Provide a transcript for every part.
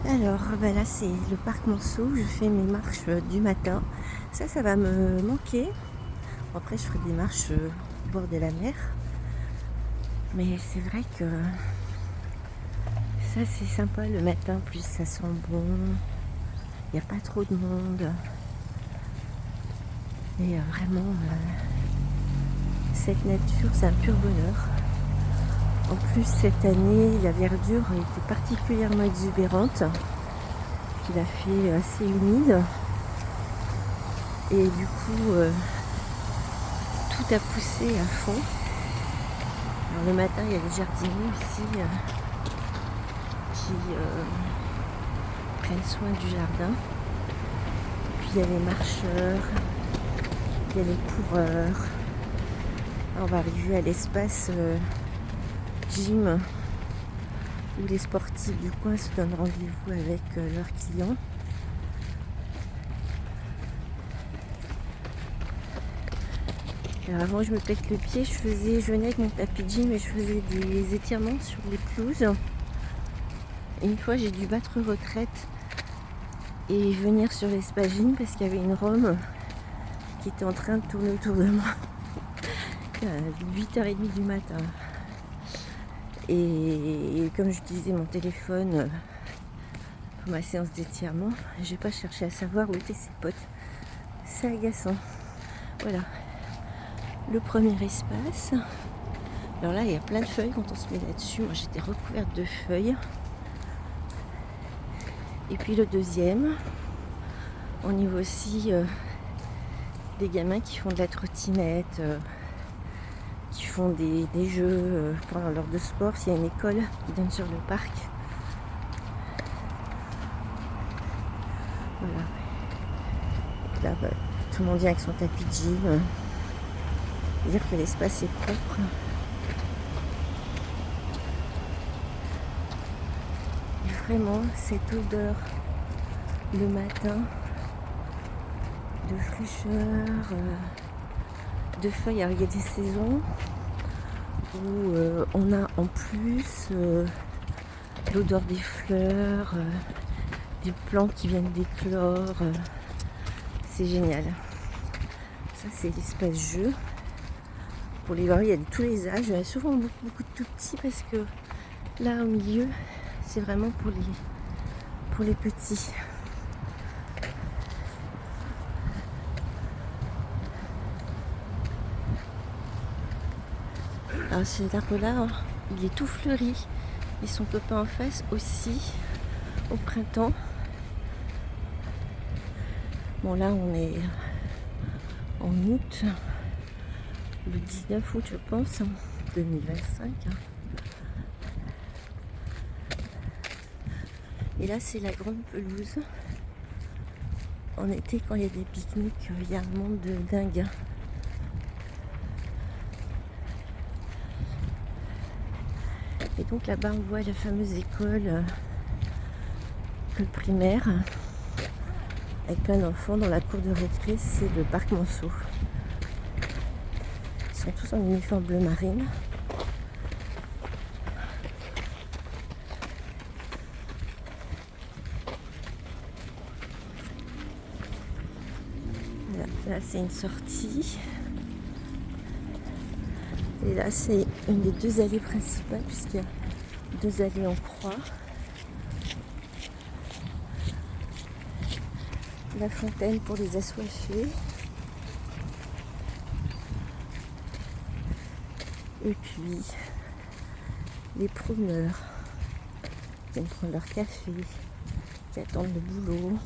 Alors, là, c'est le parc Monceau. Je fais mes marches du matin. Ça va me manquer. Après, je ferai des marches au bord de la mer. Mais c'est vrai que ça, c'est sympa le matin. Plus ça sent bon. Il n'y a pas trop de monde. Et vraiment, cette nature, c'est un pur bonheur. En plus, cette année, la verdure était particulièrement exubérante. Il a fait assez humide. Et du coup, tout a poussé à fond. Alors, le matin, il y a les jardiniers aussi qui prennent soin du jardin. Et puis il y a les marcheurs, il y a les coureurs. On va arriver à l'espace gym où les sportifs du coin se donnent rendez-vous avec leurs clients. Alors avant, je me pète le pied, je venais avec mon tapis de gym et je faisais des étirements sur les pelouses. Et une fois, j'ai dû battre retraite et venir sur l'espace gym parce qu'il y avait une Rome qui était en train de tourner autour de moi à 8h30 du matin. Et comme j'utilisais mon téléphone pour ma séance d'étirement, j'ai pas cherché à savoir où étaient ses potes. C'est agaçant. Voilà. Le premier espace. Alors là, il y a plein de feuilles quand on se met là-dessus. Moi, j'étais recouverte de feuilles. Et puis le deuxième, on y voit aussi des gamins qui font de la trottinette, qui font des jeux pendant l'heure de sport. S'il y a une école qui donne sur le parc. Voilà. Là, tout le monde vient avec son tapis de gym. Dire que l'espace est propre. Et vraiment, cette odeur le matin de fraîcheur, de feuilles. Alors, il y a des saisons où on a en plus l'odeur des fleurs, des plantes qui viennent d'éclore. C'est génial. Ça, c'est l'espace jeu. Pour les voir, il y a de tous les âges. Il y a souvent beaucoup de tout petits parce que là, au milieu, c'est vraiment pour les petits. Alors cet arbre-là, il est tout fleuri. Et son copain en face aussi, au printemps. Bon là, on est en août, le 19 août je pense, 2025. Et là, c'est la grande pelouse. En été, quand il y a des pique-niques, il y a un monde de dingue. Et donc là-bas, on voit la fameuse école primaire avec plein d'enfants dans la cour de récré. C'est le parc Monceau. Ils sont tous en uniforme bleu marine. Là, c'est une sortie. Et là, c'est une des deux allées principales, puisqu'il y a deux allées en croix. La fontaine pour les assoiffés. Et puis, les promeneurs qui viennent prendre leur café, qui attendent le boulot.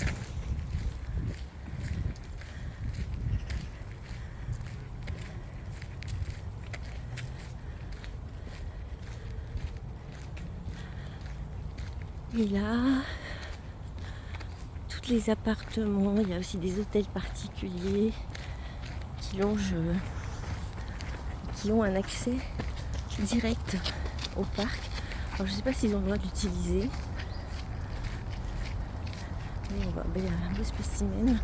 Et là, tous les appartements, il y a aussi des hôtels particuliers qui ont un accès direct au parc. Alors je ne sais pas s'ils ont le droit d'utiliser. Mais on voit un beau spécimen.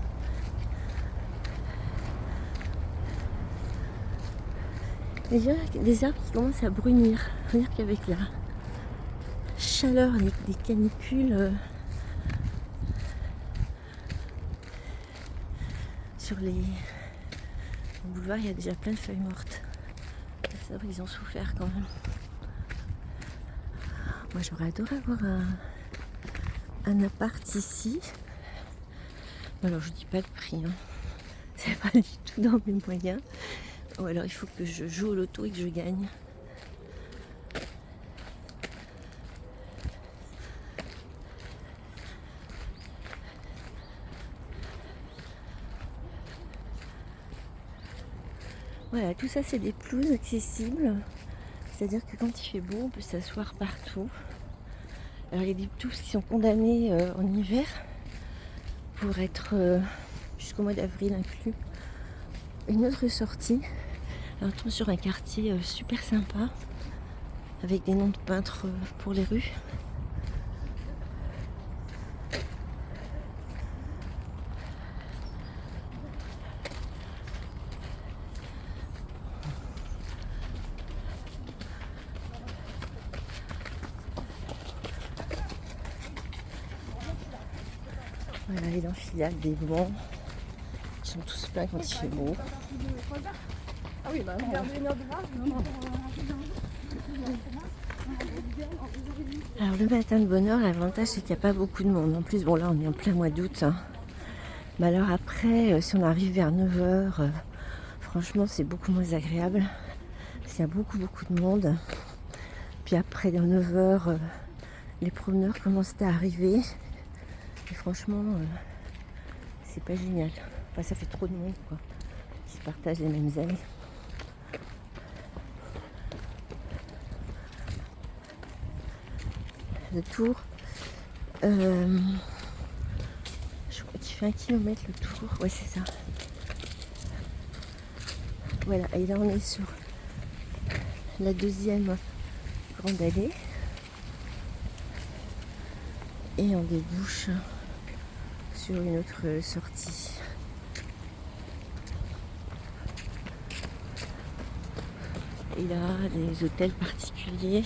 Déjà, des arbres qui commencent à brunir. C'est-à-dire qu'avec la chaleur des canicules, sur les boulevards, il y a déjà plein de feuilles mortes. Ça va, ils ont souffert quand même. Moi, j'aurais adoré avoir un appart ici. Alors, je dis pas le prix, hein. C'est pas du tout dans mes moyens. Ou alors, il faut que je joue au loto et que je gagne. Voilà, tout ça, c'est des pelouses accessibles. C'est-à-dire que quand il fait beau, on peut s'asseoir partout. Alors, il y a des pelouses qui sont condamnées en hiver pour être jusqu'au mois d'avril inclus. Une autre sortie, on tombe sur un quartier super sympa avec des noms de peintres pour les rues. Voilà, et l'enfilade des bancs. Ils sont tous pleins quand il fait beau. Ah oui, bah alors le matin de bonne heure, l'avantage c'est qu'il n'y a pas beaucoup de monde. En plus, bon là on est en plein mois d'août. Hein. Mais alors après, si on arrive vers 9h, franchement c'est beaucoup moins agréable. Parce qu'il y a beaucoup de monde. Puis après, dans 9h, les promeneurs commencent à arriver. Et franchement, c'est pas génial. Enfin, ça fait trop de monde, quoi. Qui se partagent les mêmes ailes. Le tour, je crois qu'il fait 1 kilomètre le tour. Ouais, c'est ça. Voilà, et là on est sur la 2e grande allée. Et on débouche sur une autre sortie. Et là, des hôtels particuliers.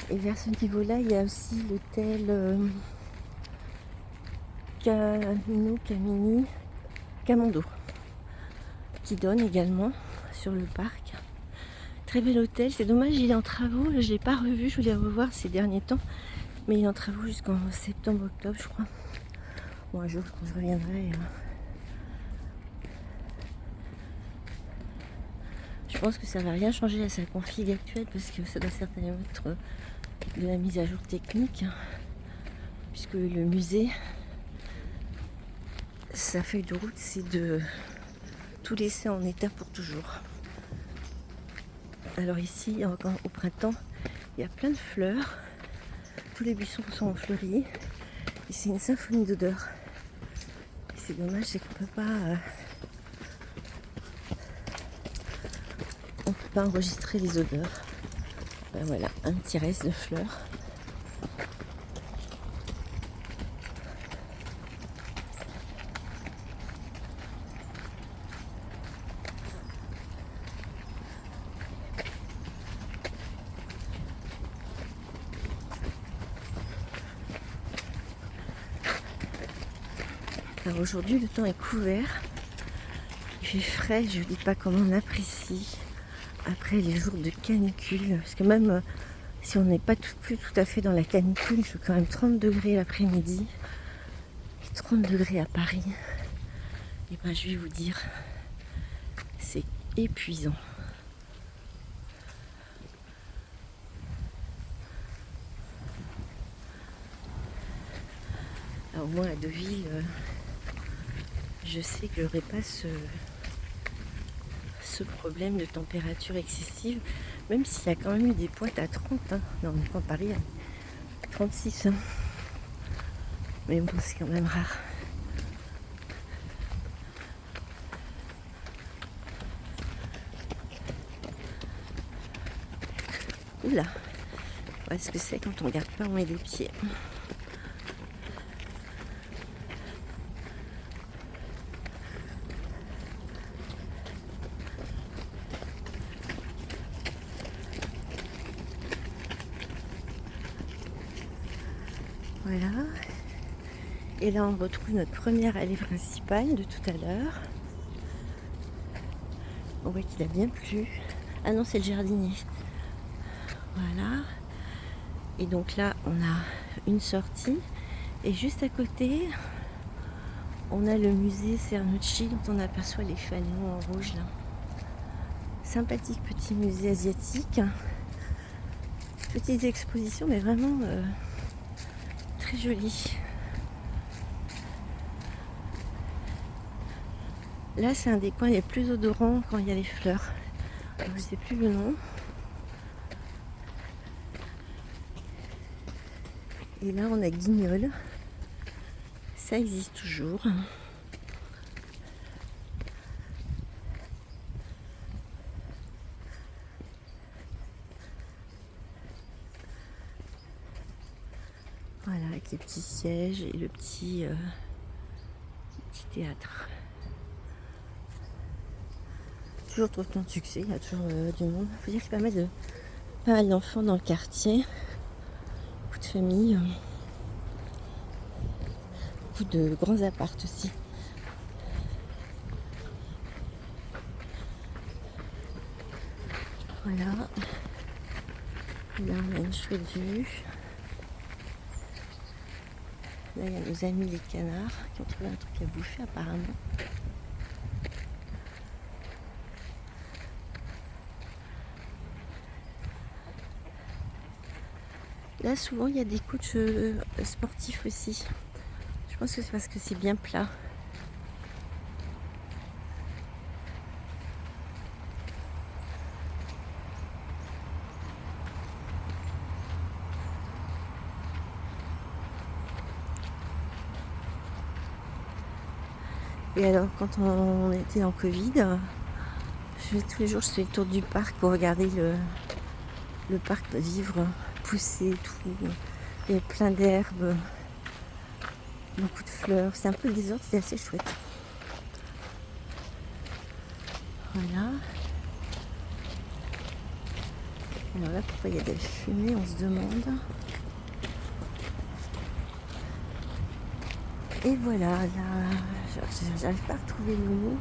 Et vers ce niveau-là, il y a aussi l'hôtel Camondo, qui donne également sur le parc. Très bel hôtel, c'est dommage, il est en travaux, je ne l'ai pas revu, je voulais revoir ces derniers temps, mais il est en travaux jusqu'en septembre-octobre, je crois. Bon, un jour, quand je reviendrai, je pense que ça ne va rien changer à sa config actuelle, parce que ça doit certainement être de la mise à jour technique, hein, puisque le musée, sa feuille de route, c'est de tout laisser en état pour toujours. Alors ici, au printemps, il y a plein de fleurs. Tous les buissons sont fleuris. Et c'est une symphonie d'odeurs. C'est dommage, c'est qu'on peut pas enregistrer les odeurs. Ben voilà, un petit reste de fleurs. Alors aujourd'hui, le temps est couvert. Il fait frais, je ne dis pas comment on apprécie après les jours de canicule. Parce que même si on n'est pas plus tout à fait dans la canicule, il fait quand même 30 degrés l'après-midi. Et 30 degrés à Paris. Et ben je vais vous dire, c'est épuisant. Alors moi à Deauville, je sais que j'aurais pas ce problème de température excessive, même s'il y a quand même eu des pointes à 30, hein. Non, mais pas Paris, à 36. Hein. Mais bon, c'est quand même rare. Oula, voilà ce que c'est quand on regarde pas où on met les pieds. Voilà. Et là, on retrouve notre première allée principale de tout à l'heure. On voit qu'il a bien plu. Ah non, c'est le jardinier. Voilà. Et donc là, on a une sortie. Et juste à côté, on a le musée Cernucci dont on aperçoit les fanions en rouge là. Sympathique petit musée asiatique. Petites expositions, mais vraiment très jolies. Là, c'est un des coins les plus odorants quand il y a les fleurs. Alors, je ne sais plus le nom. Et là, on a Guignol. Ça existe toujours. Voilà, avec les petits sièges et le petit théâtre. Toujours autant de succès, il y a toujours du monde. Il faut dire qu'il y a pas mal d'enfants dans le quartier. Beaucoup de familles. Beaucoup de grands apparts aussi. Voilà. Là, on a une chouette vue. Là, il y a nos amis les canards qui ont trouvé un truc à bouffer apparemment. Là, souvent, il y a des coachs sportifs aussi. Je pense que c'est parce que c'est bien plat. Et alors, quand on était en Covid, tous les jours, je fais le tour du parc pour regarder le parc vivre, pousser, tout. Il y a plein d'herbes, beaucoup de fleurs. C'est un peu le désordre, c'est assez chouette. Voilà. Alors là, pourquoi il y a des fumées, on se demande. Et voilà, là, j'arrive pas à retrouver le mot.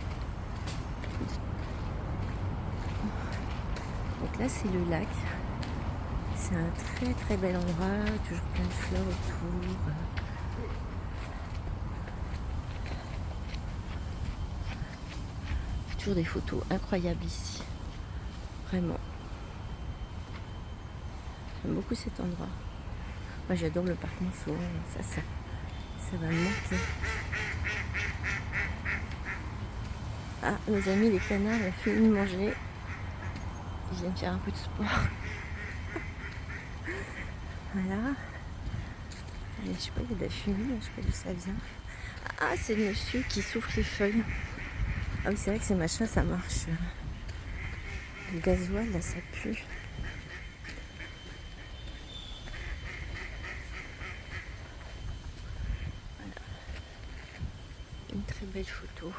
Donc là, c'est le lac. C'est un très très bel endroit, toujours plein de fleurs autour. Toujours des photos incroyables ici. Vraiment. J'aime beaucoup cet endroit. Moi, j'adore le parc Monceau. Ça va me manquer. Ah, nos amis les canards ont fini de manger. Ils viennent faire un peu de sport. Voilà. Mais je sais pas, il y a de la fumée, je sais pas d'où ça vient. Ah, c'est le monsieur qui souffle les feuilles. Ah oui, c'est vrai que ces machins, ça marche. Le gasoil, là, ça pue. Voilà. Une très belle photo.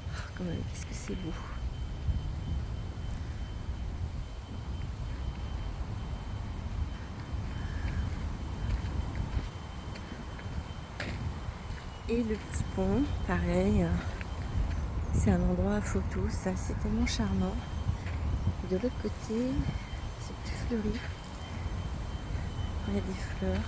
Oh, quand même, qu'est-ce que c'est beau. Et le petit pont, pareil, c'est un endroit à photo, ça c'est tellement charmant. Et de l'autre côté, c'est plus fleuri. Il y a des fleurs.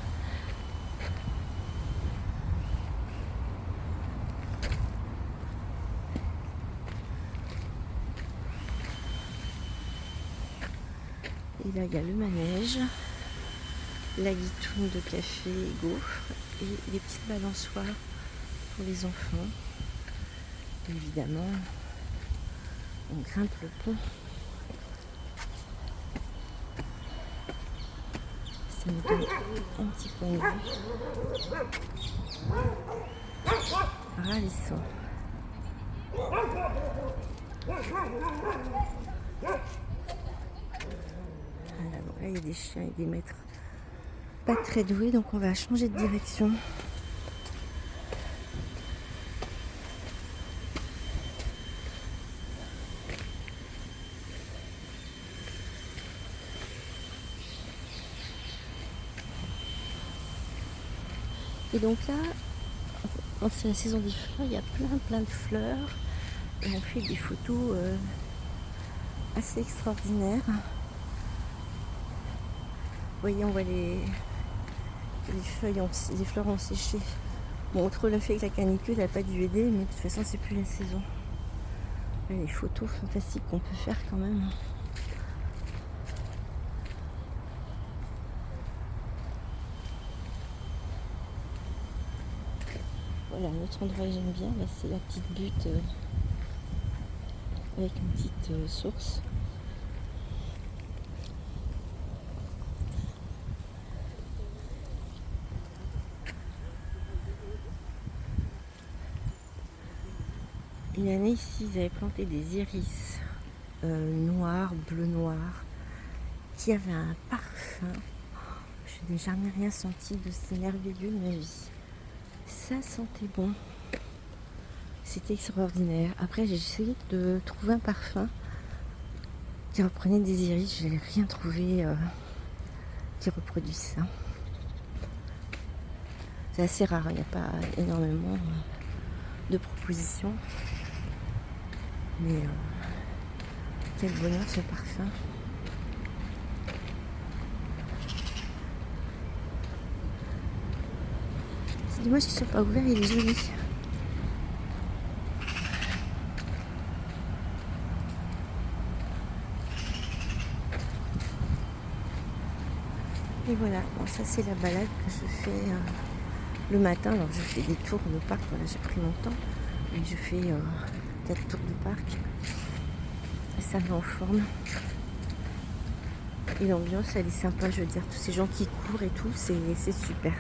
Et là, il y a le manège, la guitoune de café et gaufres, et les petites balançoires pour les enfants. Et évidemment, on grimpe le pont. Ça nous donne un petit point de vue. Ravissant. Voilà, donc là il y a des chiens et des maîtres pas très doués, donc on va changer de direction. Et donc là, c'est la saison des fleurs, il y a plein de fleurs. Et on fait des photos assez extraordinaires. Vous voyez, on voit les feuilles, les fleurs ont séché. Bon, outre le fait que la canicule n'a pas dû aider, mais de toute façon, c'est plus la saison. Là, les photos fantastiques qu'on peut faire quand même. Voilà, un autre endroit que j'aime bien, là, c'est la petite butte avec une petite source. Une année ici, ils avaient planté des iris noirs, bleu noir, qui avaient un parfum. Je n'ai jamais rien senti de si merveilleux de ma vie. Ça sentait bon. C'était extraordinaire. Après, j'ai essayé de trouver un parfum qui reprenait des iris. Je n'ai rien trouvé qui reproduise ça. C'est assez rare, il n'y a pas énormément de propositions. Mais quel bonheur ce parfum. C'est dommage qu'il ne soit pas ouvert, il est joli. Et voilà, bon, ça c'est la balade que je fais le matin. Alors je fais des tours de parc, voilà, j'ai pris mon temps. Et je fais 4 tours de parc. Et ça met en forme. Et l'ambiance elle est sympa, je veux dire, tous ces gens qui courent et tout, c'est super.